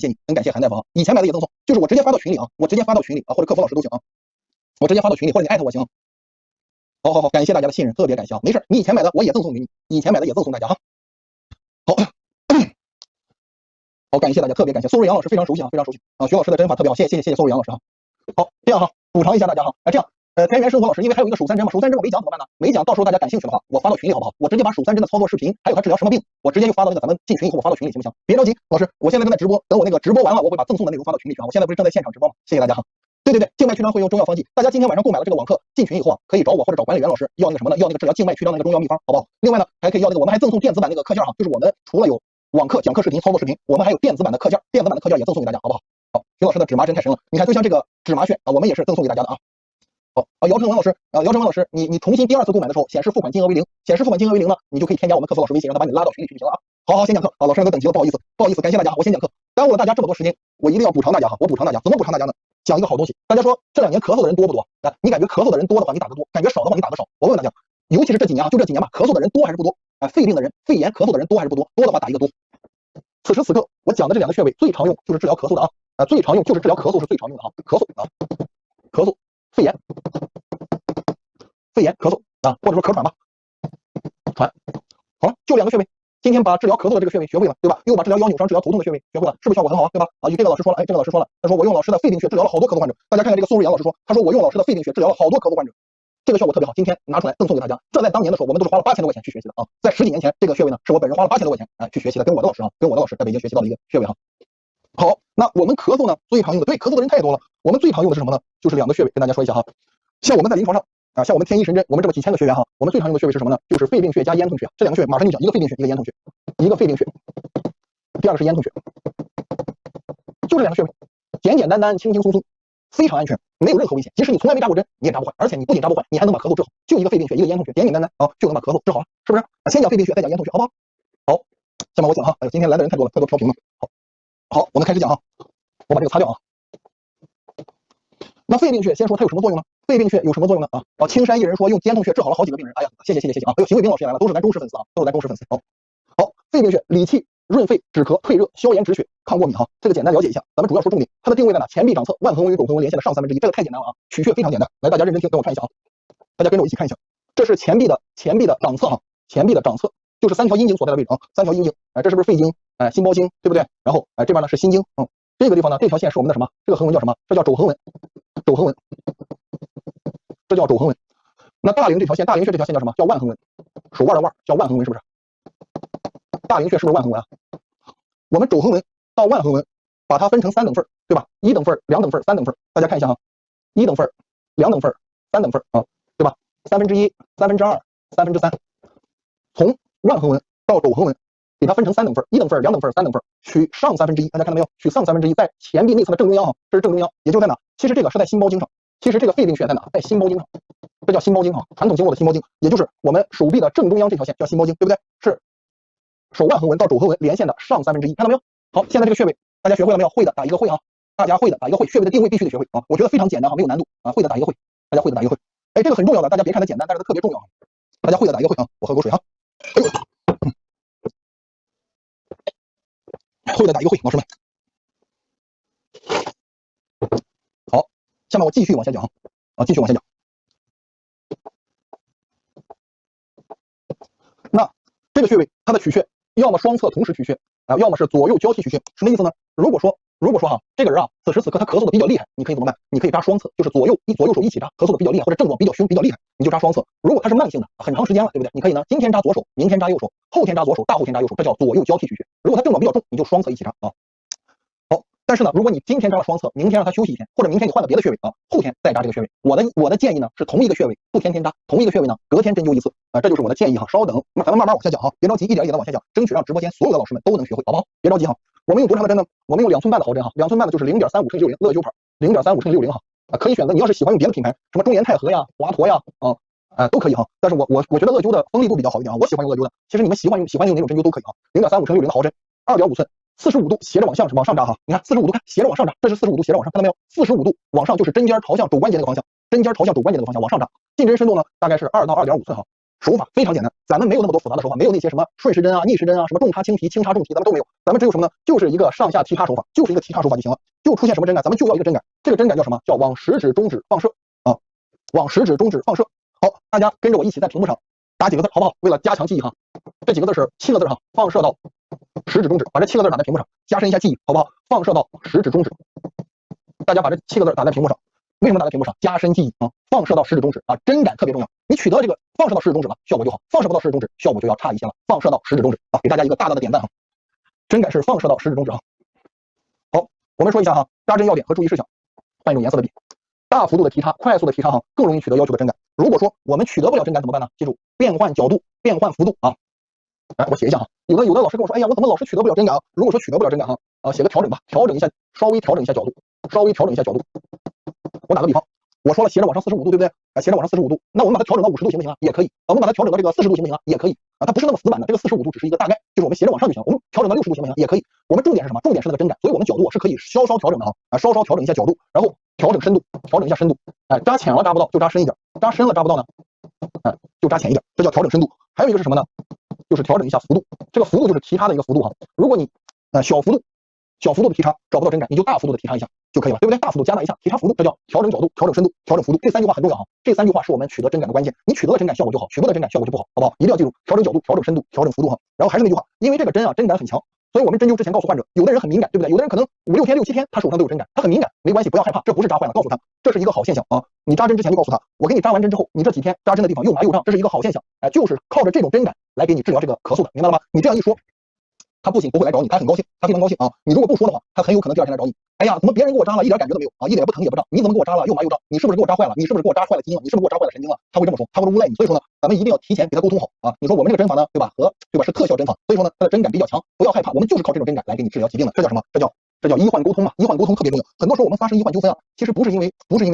谢你，很感谢韩大夫啊。以前买的也赠送，就是我直接发到群里啊，我直接发到群里啊，或者客服老师都行啊，我直接发到群里或者你艾特我行。好，感谢大家的信任，特别感谢啊。没事，你以前买的我也赠送给你，以前买的也赠送大家哈。好，感谢大家，特别感谢。苏瑞阳老师非常熟悉啊，非常熟悉啊。徐老师的针法特别好，谢谢苏瑞阳老师哈。好，这样哈，补偿一下大家哈。这样，田园生活老师，因为还有一个手三针嘛，手三针我没讲怎么办呢？没讲，到时候大家感兴趣的话，我发到群里好不好？我直接把手三针的操作视频，还有它治疗什么病，我直接就发到那个咱们进群以后我发到群里行不行？别着急，老师，我现在正在直播，等我那个直播完了，我会把赠送的内容发到群里去啊。我现在不是正在现场直播吗？谢谢大家哈。对，静脉曲张会用中药方剂，大家今天晚上购买了这个网课，进群以后啊，可以找我或者找管理员老师要那个什么呢？要那个治疗静脉曲张那个中药秘方，好不好？另外呢，还可以要那个我们还赠送电子版那个课件哈，就是我们除了有网课讲课视频、操作视频，我们还有电子版的课件，电子版的课件也赠送给大家，好不好？好，徐老师的指麻针太神了，你看就像这个指麻穴啊，我们也是赠送给大家的啊。姚成文老师，你重新第二次购买的时候显示付款金额为0，显示付款金额为0呢，你就可以添加我们客服老师微信，让他把你拉到群里去就行了啊。好，先讲课啊，老师都等急了，不好意思，感谢大家，我先讲课，耽误了大家这么多时间，我一定要补偿大家哈，我补偿大家，怎么补偿大家呢？讲一个好东西，大家说这2年咳嗽的人多不多？你感觉咳嗽的人多的话，你打个多；感觉少的话，你打个少。我问问大家，尤其是这几年啊，就这几年吧，咳嗽的人多还是不多？肺病的人、肺炎咳嗽的人多还是不多？多的话打一个多。此时此刻我讲的这2个穴位最常用就是治疗咳嗽的啊，最常用就是治疗咳嗽是最常用的啊，咳嗽、肺炎、咳嗽啊，或者说咳喘吧，喘。好了，就2个穴位。今天把治疗咳嗽的这个穴位学会了，对吧？又把治疗腰扭伤、治疗头痛的穴位学会了，是不是效果很好啊？对吧？啊，这个老师说了，他说我用老师的肺病穴治疗了好多咳嗽患者。大家看看这个苏瑞阳老师说，他说我用老师的肺病穴治疗了好多咳嗽患者，这个效果特别好。今天拿出来赠送给大家。这在当年的时候，我们都是花了8000多块钱去学习的啊。在10几年前，这个穴位呢，是我本人花了8000多块钱去学习的，跟我的老师在北京学习到的一个穴位哈。好，那我们咳嗽呢最常用的，对，咳嗽的人太多了，我们最常用的是什么呢？就是2个穴位，跟大家说一下哈。像我们在临床上啊，像我们天一神针，我们这么几千个学员哈，我们最常用的穴位是什么呢？就是肺病穴加咽痛穴。这2个穴位马上就讲，一个肺病穴，一个咽痛穴，一个肺病穴，第2个是咽痛穴，就这2个穴位，简单，轻松，非常安全，没有任何危险。即使你从来没扎过针，你也扎不坏，而且你不仅扎不坏，你还能把咳嗽治好。就一个肺病穴，一个咽痛穴，简单啊，就能把咳嗽治好了，是不是？先讲肺病穴，再讲咽痛穴，好不好？好，下面我讲哈，今天来的人太多了，太多飘屏了。好，我们开始讲哈，我把这个擦掉啊。那肺病穴先说它有什么作用呢？肺病穴有什么作用呢？青山一人说用咽痛穴治好了好几个病人。哎呀，谢谢啊！哎呦，邢卫兵老师也来了，都是咱忠实粉丝啊，好，肺病穴理气、润肺、止咳、退热、消炎、止血、抗过敏哈。这个简单了解一下，咱们主要说重点。它的定位在哪？前臂掌侧腕横纹与肘横纹连线的上1/3，这个太简单了啊！取穴非常简单，来大家认真听，跟我看一下啊，大家跟着我一起看一下，这是前臂的掌侧哈，前臂的掌侧就是3条阴经所在的位置啊，3条阴经，这是不是肺经？心包经，对不对？然后这边呢是心经，这个地方呢，这条线是我们的什么？这个横纹叫什么？这叫肘横纹，这叫肘横纹。那大陵这条线，大陵穴这条线叫什么？叫腕横纹，手腕的腕叫腕横纹，是不是？大陵穴是不是腕横纹啊？我们肘横纹到腕横纹，把它分成3等份，对吧？1等份、2等份、3等份，大家看一下啊，1等份、2等份、3等份啊，对吧？1/3、2/3、3/3，从腕横纹到肘横纹，给它分成3等份，1等份、2等份、3等份，取上1/3，大家看到没有？取上1/3，在前臂内侧的正中央哈，这是正中央，也就在哪？其实这个是在心包经上，其实这个肺病穴在哪？在心包经上，这叫心包经哈，传统经络的心包经，也就是我们手臂的正中央这条线叫心包经，对不对？是手腕横纹到肘横纹连线的上1/3，看到没有？好，现在这个穴位大家学会了没有？会的打一个会啊，大家会的打一个会，穴位的定位必须得学会啊，我觉得非常简单哈，没有难度啊，会的打一个会，大家会的打一个会，哎，这个很重要的，大家别看它简单，但是它特别重要，大家会的打一个会啊，我喝口水哈，会的打一个会，老师们。好，下面我继续往下讲啊，继续往下讲。那这个穴位它的取穴，要么双侧同时取穴啊，要么是左右交替取穴。什么意思呢？如果说哈，这个人啊，此时此刻他咳嗽的比较厉害，你可以怎么办？你可以扎双侧，就是左右手一起扎，咳嗽的比较厉害或者症状比较凶比较厉害，你就扎双侧。如果他是慢性的，很长时间了，对不对？你可以呢，今天扎左手，明天扎右手，后天扎左手，大后天扎右手，这叫左右交替取穴。如果他症状比较重，你就双侧一起扎啊。好，但是呢，如果你今天扎了双侧，明天让他休息1天，或者明天你换了别的穴位啊，后天再扎这个穴位。我的建议呢是同一个穴位不天天扎，同一个穴位呢隔天针灸1次啊，这就是我的建议哈。稍等，那咱们慢慢往下讲哈，别着急，一点一点的往下讲，争取让直播间所有的老师们都能学会，好不好？别着急哈。我们用多长的针呢？我们用2寸半的毫针哈，2寸半的就是0.35×60乐灸牌，0.35×60哈可以选择。你要是喜欢用别的品牌，什么中原太和呀、华佗呀都可以哈。但是我觉得乐灸的锋利度比较好一点啊，我喜欢用乐灸的。其实你们喜欢用哪种针灸都可以啊。0.35×60的毫针，2.5寸，45度斜着往上扎哈。你看45度，看斜着往上扎，这是45度斜着往上，看到没有？45度往上就是针尖朝向肘关节那个方向，往上扎。进针深度呢大概是2到2.5寸哈。手法非常简单，咱们没有那么多复杂的手法，没有那些什么顺时针啊、逆时针啊、什么重插轻提、轻插重提，咱们都没有。咱们只有什么呢？就是一个上下提插手法，就是一个提插手法就行了。就出现什么针感，咱们就要一个针感。这个针感叫什么？叫往食指、中指放射啊，往食指、中指放射。好，大家跟着我一起在屏幕上打几个字，好不好？为了加强记忆哈，这几个字是7个字哈，放射到食指、中指，把这7个字打在屏幕上，加深一下记忆，好不好？放射到食指、中指，大家把这7个字打在屏幕上。为什么打在屏幕上？加深记忆啊！放射到食指中指啊，针感特别重要。你取得这个放射到食指中指了，效果就好；放射不到食指中指，效果就要差一些了。放射到食指中指啊，给大家一个大大的点赞哈！针感是放射到食指中指啊。好，我们说一下哈，扎针要点和注意事项。换一种颜色的笔，大幅度的提插，快速的提插哈，更容易取得要求的针感。如果说我们取得不了针感怎么办呢？记住，变换角度，变换幅度啊。来，我写一下哈。有的老师跟我说，哎呀，我怎么老是取得不了针感啊？如果说取得不了针感哈，写个调整吧，调整一下，稍微调整一下角度，稍微调整一下角度。我打个比方，我说了斜着往上45度，对不对？斜着往上45度，那我们把它调整到50度行不行啊？也可以。我们把它调整到这个40度行不行啊？也可以啊。它不是那么死板的，这个45度只是一个大概，就是我们斜着往上就行。我们调整到60度行不行？也可以。我们重点是什么？重点是那个针感，所以我们角度是可以稍稍调整的哈，稍稍调整一下角度，然后调整深度，调整一下深度。扎浅了扎不到就扎深一点，扎深了扎不到呢，就扎浅一点，这叫调整深度。还有一个是什么呢？就是调整一下幅度，这个幅度就是提插的一个幅度哈。如果你小幅度的提插找不到针感，你就大幅度的提插一下就可以了，对不对？大幅度加大一下提插幅度，这叫调整角度、调整深度、调整幅度。这3句话很重要哈，这3句话是我们取得针感的关键。你取得了针感效果就好，取不得针感效果就不好，好不好？一定要记住调整角度、调整深度、调整幅度哈。然后还是那句话，因为这个针啊针感很强，所以我们针灸之前告诉患者，有的人很敏感，对不对？有的人可能5、6天、6、7天他手上都有针感，他很敏感，没关系，不要害怕，这不是扎坏了，告诉他这是一个好现象啊。你扎针之前就告诉他，我给你扎完针之后，你这几天扎针的地方又麻又胀，这是一个好现象，就是靠着这种针感来给你治疗这个咳嗽的，明白了吗？你这样一说，他不仅不会来找你，他很高兴，他非常高兴啊！你如果不说的话，他很有可能第2天来找你。哎呀，怎么别人给我扎了，一点感觉都没有啊，一点也不疼也不胀，你怎么给我扎了又麻又胀？你是不是给我扎坏了？你是不是给我扎坏了筋了？你是不是给我扎坏了神经了？他会这么说，他会诬赖你。所以说呢，咱们一定要提前给他沟通好啊！你说我们这个针法呢，对吧？是特效针法，所以说呢，它的针感比较强，不要害怕，我们就是靠这种针感来给你治疗疾病的。这叫什么？这叫医患沟通嘛，医患沟通特别重要。很多时候我们发生医患纠纷啊，其实不是因为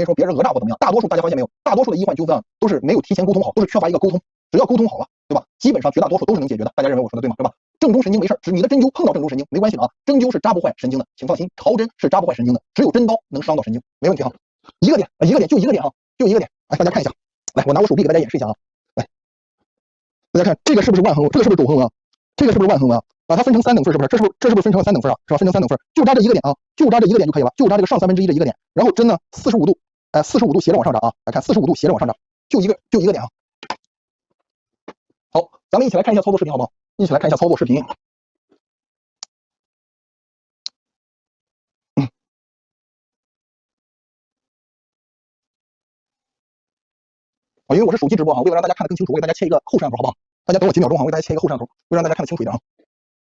说别人讹诈或怎么样，大多数大家发现没有，大多数的医患纠纷啊都是没有提前沟通好，都是缺乏一个沟通。只要沟通好了，对吧？基本上绝大多数都是能解决的。大家认为我说的对吗？对吧？正中神经没事，你的针灸碰到正中神经没关系的啊，针灸是扎不坏神经的，请放心，潮针是扎不坏神经的，只有针刀能伤到神经，没问题哈。一个点就一个点哈，就一个点。来，大家看一下，来，我拿我手臂给大家演示一下啊。来，大家看这个是不是万横纹？这个是不是肘横纹啊？这个是不是万横纹啊？它分成3等份，是不是？这是不是分成了3等份啊？是吧？分成3等份，就扎这一个点啊，就扎这一个点就可以了，就扎这个上1/3这一个点，然后针呢45度，45度斜着往上扎啊，来看45度斜着往上扎，就一个点啊。好，咱们一起来看一下操作视频，好不好？一起来看一下操作视频。因为我是手机直播哈，为了让大家看得更清楚，我给大家切一个后摄像头，好不好？大家等我几秒钟哈，我给大家切一个后摄像头，为了让大家看得清楚一点啊。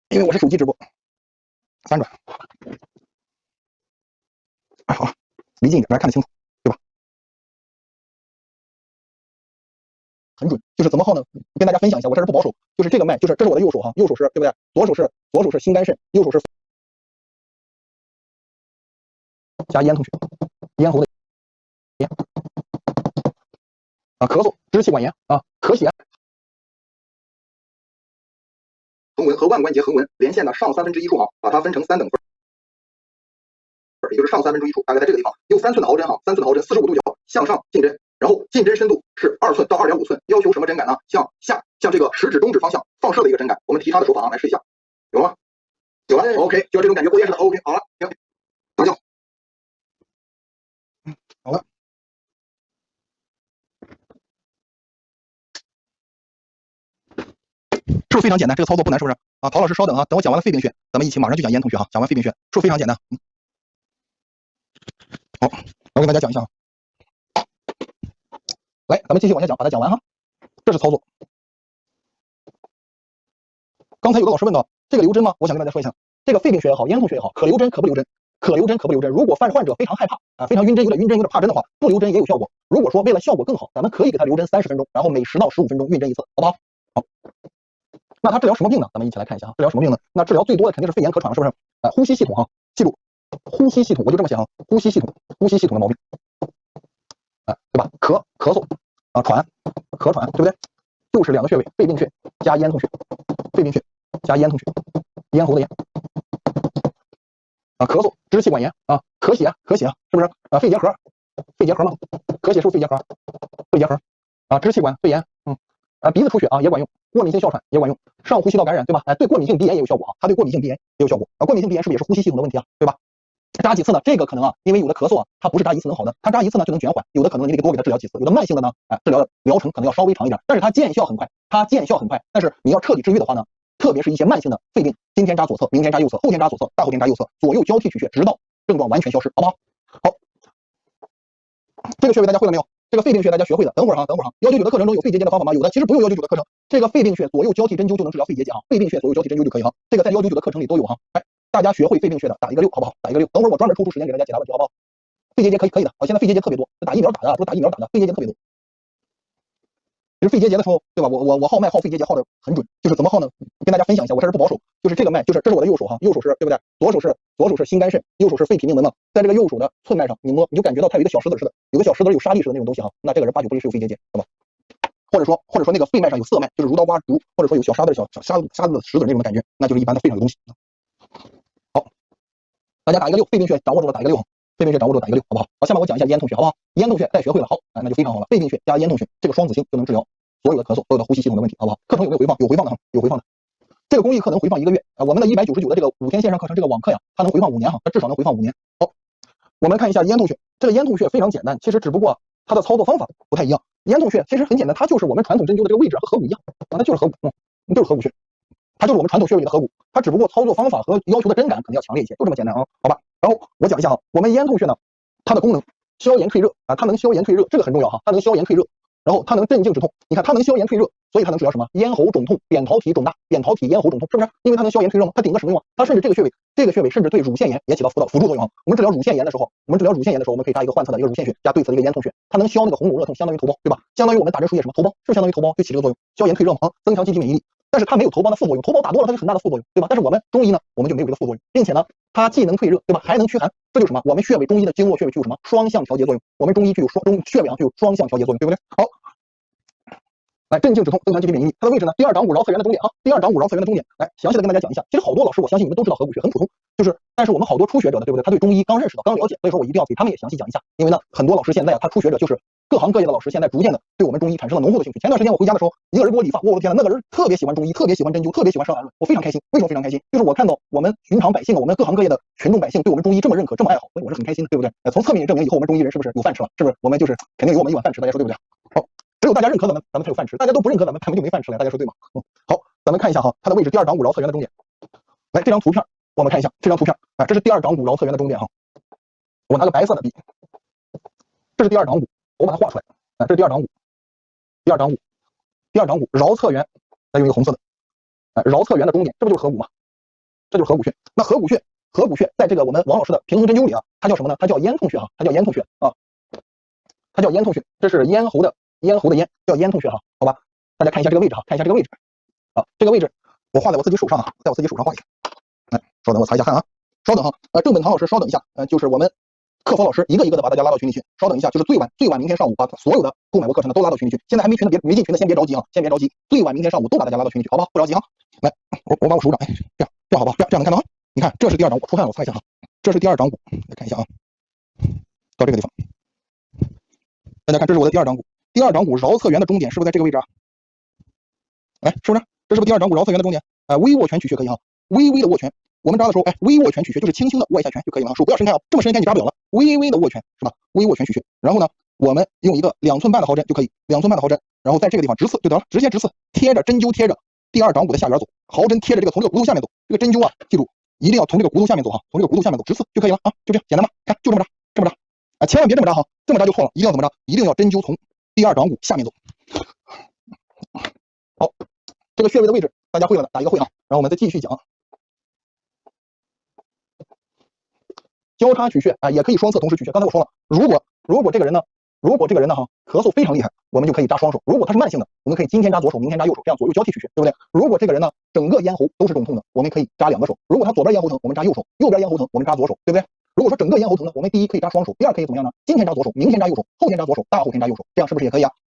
因为我是手机直播，3转，哎，好了，离近一点，大家看得清楚，对吧？很准，就是怎么耗呢？跟大家分享一下，我这是不保守，就是这个脉，就是这是我的右手哈，右手是对不对？左手是心肝肾，右手是加咽同学，咽喉的咽啊，咳嗽、支气管炎啊，咳血。横纹和腕关节横纹连线的上1/3处啊，把它分成3等份，也就是上1/3处，大概在这个地方，用3寸的毫针哈，3寸的毫针，45度角向上进针，然后进针深度是2寸到2.5寸，要求什么针感呢？向下，向这个食指、中指方向放射的一个针感。我们提插的手法啊，来试一下，有吗？有了 ，OK， 就要这种感觉，不严实的 ，OK， 好了，行，打掉，好了。是不是非常简单？这个操作不难，是不是啊？陶老师稍等啊，等我讲完了肺病穴，咱们一起马上就讲咽同学哈。讲完肺病穴，是不是非常简单？好，我给大家讲一下啊。来，咱们继续往下讲，把它讲完哈。这是操作。刚才有个老师问到，这个留针吗？我想跟大家说一下，这个肺病穴也好，咽痛穴也好，可留针可不留针，可留针可不留针。如果患者非常害怕非常晕针，有点怕针的话，不留针也有效果。如果说为了效果更好，咱们可以给他留针30分钟，然后每10到15分钟晕针一次，好不好？好。那他治疗什么病呢？咱们一起来看一下啊，治疗什么病呢？那治疗最多的肯定是肺炎咳喘了，是不是？呼吸系统哈，记住，呼吸系统我就这么写啊，呼吸系统的毛病，对吧？咳嗽啊，咳喘，对不对？就是2个穴位，肺病穴加咽痛穴，肺病穴加咽痛穴，咽喉的咽啊，咳嗽，支气管炎啊，咳血，是不是啊？肺结核嘛，咳血是不是肺结核？肺结核啊，支气管肺炎，鼻子出血啊也管用，过敏性哮喘也管用，上呼吸道感染对吧？对过敏性鼻炎也有效果啊，它对过敏性鼻炎也有效果啊。过敏性鼻炎是不是也是呼吸系统的问题啊？对吧？扎几次呢？这个可能啊，因为有的咳嗽啊，它不是扎一次能好的，它扎一次呢就能减缓，有的可能你得多给它治疗几次，有的慢性的呢，治疗的疗程可能要稍微长一点，但是它见效很快，但是你要彻底治愈的话呢，特别是一些慢性的肺病，今天扎左侧，明天扎右侧，后天扎左侧，大后天扎右侧，左右交替取穴，直到症状完全消失，好不好？好，这个穴位大家会了没有？这个肺病穴大家学会了，等会儿199的课程中有肺结节的方法吗？有的，其实不用199的课程，这个肺病穴左右交替针灸就能治疗肺结节哈，肺病穴左右交替针灸就可以哈，这个在199的课程里都有哈。大家学会肺病穴的打一个6，好不好？打一个6，等会儿我专门抽出时间给大家解答问题，好不好？肺结节可以的，现在肺结节特别多，打疫苗打的，不是打疫苗打的，肺结节特别多。其实肺结节的时候，对吧？我号脉号肺结节号的很准，就是怎么号呢？跟大家分享一下，我这是不保守，就是这个脉，就是这是我的右手哈，右手是对不对？左手是心肝肾，右手是肺脾命门嘛，在这个右手的寸脉上，你摸你就感觉到它有一个小石子似的，有个小石子有沙粒似的那种东西哈，那这个人8、9不离是有肺结节，好吧？或者说那个肺脉上有色脉，就是如刀刮竹，或者说有小沙子沙子石子那种感觉，那就是一般的肺上有东西。好，大家打一个6，肺病穴掌握住了打一个6，肺病穴掌握住打一个6，好不好？好，下面我讲一下咽痛穴，好不好？咽痛穴再学会了，好，那就非常好了。肺病穴加咽痛穴，这个双子星就能治疗所有的咳嗽，所有的呼吸系统的问题，好不好？课程有没有回放？有回放的哈，有回放的。这个公益课能回放1个月啊，我们的199的这个5天线上课程这个网课呀，它能回放5年哈，它至少能回放5年。好，我们看一下咽痛穴，这个咽痛穴非常简单，其实只不过它的操作方法不太一样。咽痛穴其实很简单，它就是我们传统针灸的这个位置和合谷一样，它就是合谷，就是合谷穴，它就是我们传统穴位里的合谷，它只不过操作方法和要求的针感可能要强烈一些，就这么简单啊，好吧？然后我讲一下啊，我们咽痛穴呢，它的功能消炎退热啊，它能消炎退热，这个很重要哈，它能消炎退热，然后它能镇静止痛，你看它能消炎退热，所以它能治疗什么？咽喉肿痛、扁桃体肿大、扁桃体咽喉肿痛，是不是？因为它能消炎退热吗？它顶个什么用啊？它甚至这个穴位甚至对乳腺炎也起到辅助作用啊。我们治疗乳腺炎的时候，我们可以扎一个患侧的一个乳腺穴，加对侧的一个咽痛穴，它能消那个红肿热痛，相当于头孢，对吧？相当于我们打针输液什么头孢，是不是相当于头孢就起这个作用，消炎退热嘛，增强机体免疫力。但是它没有头孢的副作用，头孢打多了它是很大的副作用，对吧？但是我们中医呢，我们就没有这个副作用，并且呢，它既能退热，对吧？还能驱寒，这就是什么？我们穴位中医的经络穴位具有什么双向调节作用？我们中医具有穴位啊具有双向调节作用，对不对？好。来镇静止痛，增强机体免疫力。它的位置呢？第2掌5桡侧缘的中点啊。第2掌5桡侧缘的中点，来详细的跟大家讲一下。其实好多老师，我相信你们都知道合谷穴，很普通。但是我们好多初学者的，对不对？他对中医刚认识到，刚了解，所以说我一定要给他们也详细讲一下。因为呢，很多老师现在他初学者就是各行各业的老师，现在逐渐的对我们中医产生了浓厚的兴趣。前段时间我回家的时候，一个人给我理发，我的天呐，那个人特别喜欢中医，特别喜欢针灸，特别喜欢伤寒论，我非常开心。为什么非常开心？就是我看到我们寻常百姓，我们各行各业的群众百姓对我们中医这么认可，这么爱好，所以我是很开心的，对不对？从侧面也证明以后我们中医人是不是有饭吃了？是不是？我们就是肯定有我们一碗饭吃，大家说对不对？好。只有大家认可咱们才有饭吃，大家都不认可咱们就没饭吃了，大家说对吗？好，咱们看一下哈，它的位置第2掌5桡侧缘的中点。来，这张图片我们看一下，这张图片啊，这是第2掌5桡侧缘的中点哈。我拿个白色的笔，这是第2掌5，我把它画出来啊，这是第2掌5，第2掌5桡侧缘，再用一个红色的，桡侧缘的中点，这不就是合谷吗？这就是合谷穴。那合谷穴在这个我们王老师的平衡针灸里啊，它叫什么呢？它叫咽痛穴哈，它叫咽痛穴啊。它叫咽痛穴，这是咽喉的咽，叫咽痛穴哈，好吧？大家看一下这个位置哈，看一下这个位置啊，这个位置我画在我自己手上啊，在我自己手上画一下。来，稍等，我擦一下汗啊，稍等哈。郑本堂老师，稍等一下，就是我们客服老师一个一个的把大家拉到群里去，稍等一下，就是最晚明天上午把所有的购买过课程的都拉到群里去。现在还没进群的先别着急啊，先别着急，最晚明天上午都把大家拉到群里去，好不好？不着急哈。来，我把我手掌，这样好不好？这样能看到啊？你看，这是第2掌5，出汗我擦一下哈，这是第2掌5，来看一下啊，到这个地方。大家看，这是我的第2掌5，第2掌5桡侧缘的中点是不是在这个位置啊？哎，是不是？这是不是第2掌5桡侧缘的中点？微握拳取穴可以哈，微微的握拳。我们扎的时候，微握拳取穴就是轻轻的握一下拳就可以了，手不要伸开啊，这么伸开你扎不了了，微微的握拳是吧？微握拳取穴。然后呢，我们用一个2寸半的毫针就可以，2寸半的毫针，然后在这个地方直刺就得了，直接直刺，贴着针灸贴着第2掌5的下缘走，毫针贴着这个从这个骨头下面走，这个针灸啊，记住一定要从这个骨头下面走哈，从这个骨头下面走直刺就可以了啊，就这样简单吧？看就这么扎，这么扎。千万别这么扎哈，这么扎就错了，一定要怎么扎？一定要针灸从第2掌5下面走。好，这个穴位的位置大家会了的，打一个会啊。然后我们再继续讲，交叉取穴啊，也可以双侧同时取穴。刚才我说了，如果这个人呢哈咳嗽非常厉害，我们就可以扎双手；如果他是慢性的，我们可以今天扎左手，明天扎右手，这样左右交替取穴，对不对？如果这个人呢整个咽喉都是肿痛的，我们可以扎2个手；如果他左边咽喉疼，我们扎右手；右边咽喉疼，我们扎左手，对不对？如果说整个咽喉疼呢，我们第一可以扎双手，第二可以怎么样呢？今天扎左手，明天扎右手，后天扎左手，大后天扎右手，这样是不是也可以啊？